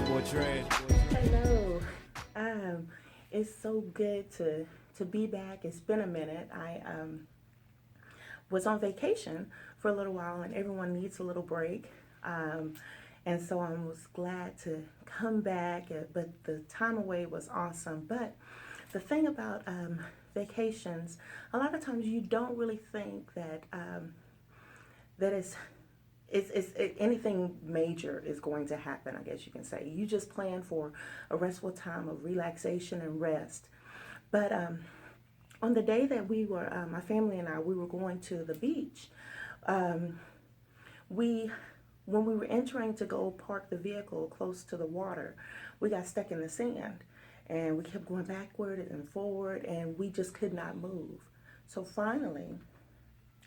your boy Dre. Hello. It's so good to be back. It's been a minute. I was on vacation for a little while, and everyone needs a little break. And so I was glad to come back. But the time away was awesome. But the thing about vacations, a lot of times you don't really think that that anything major is going to happen, I guess you can say. You just plan for a restful time of relaxation and rest. But on the day that we were, my family and I, we were going to the beach, we, when we were entering to go park the vehicle close to the water, we got stuck in the sand. And we kept going backward and forward, and we just could not move. So finally,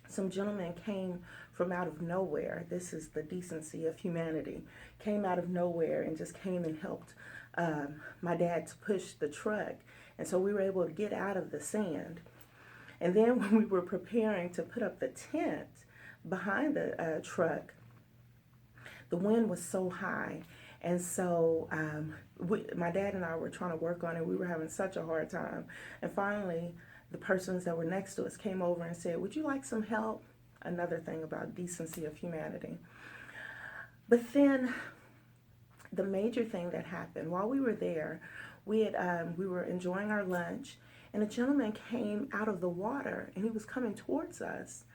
some gentlemen came from out of nowhere. This is the Decency of Humanity. Came out of nowhere and just came and helped my dad to push the truck. And so we were able to get out of the sand. And then when we were preparing to put up the tent behind the truck, the wind was so high. And so my dad and I were trying to work on it. We were having such a hard time. And finally, the persons that were next to us came over and said, "Would you like some help?" Another thing about Decency of Humanity. But then the major thing that happened while we were there, we were enjoying our lunch, and a gentleman came out of the water, and he was coming towards us.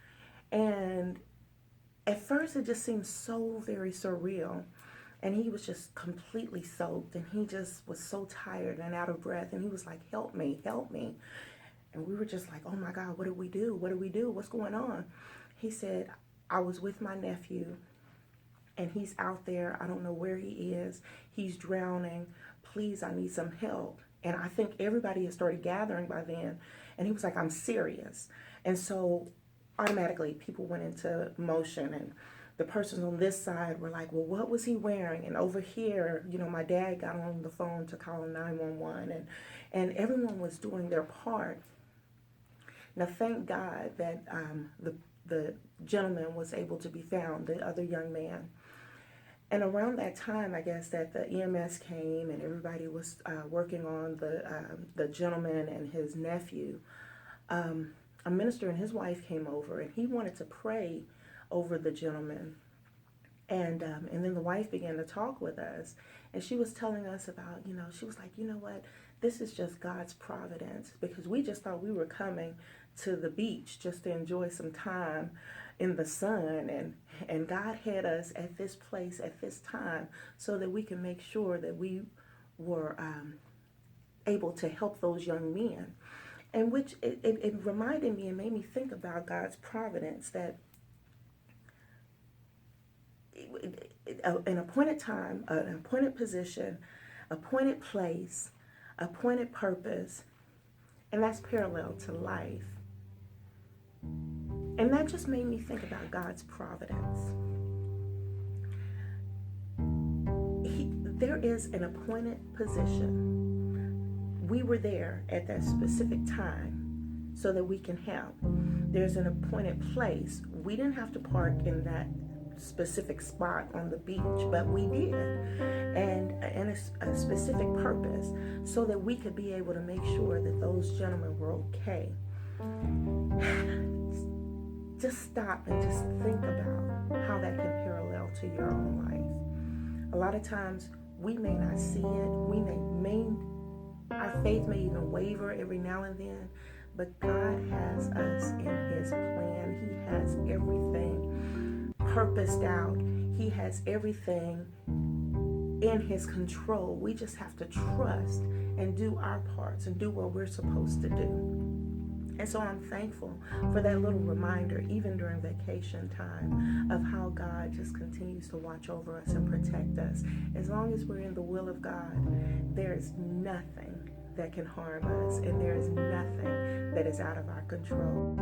And at first, it just seemed so very surreal. And he was just completely soaked, and he just was so tired and out of breath. And he was like, "Help me, help me." And we were just like, "Oh my God, what do we do? What do we do? What's going on?" He said, "I was with my nephew, and he's out there. I don't know where he is. He's drowning. Please, I need some help." And I think everybody had started gathering by then. And he was like, "I'm serious." And so automatically people went into motion, and the persons on this side were like, "Well, what was he wearing?" And over here, my dad got on the phone to call 911, and everyone was doing their part. Now, thank God that the gentleman was able to be found, the other young man. And around that time, I guess that the EMS came and everybody was working on the gentleman and his nephew. A minister and his wife came over, and he wanted to pray over the gentleman. And then the wife began to talk with us, and she was telling us about, she was like, "You know what, this is just God's providence," because we just thought we were coming to the beach just to enjoy some time in the sun, and God had us at this place at this time so that we can make sure that we were able to help those young men. And which it reminded me and made me think about God's providence, that an appointed time, an appointed position, appointed place, appointed purpose, and that's parallel to life. And that just made me think about God's providence. There is an appointed position. We were there at that specific time so that we can help. There's an appointed place. We didn't have to park in that specific spot on the beach, but we did, and a specific purpose so that we could be able to make sure that those gentlemen were okay. Just stop and just think about how that can parallel to your own life. A lot of times we may not see it. Our faith may even waver every now and then, but God has us in His plan. He has everything purposed out. He has everything in His control. We just have to trust and do our parts and do what we're supposed to do. And so I'm thankful for that little reminder, even during vacation time, of how God just continues to watch over us and protect us. As long as we're in the will of God, there is nothing that can harm us, and there is nothing that is out of our control.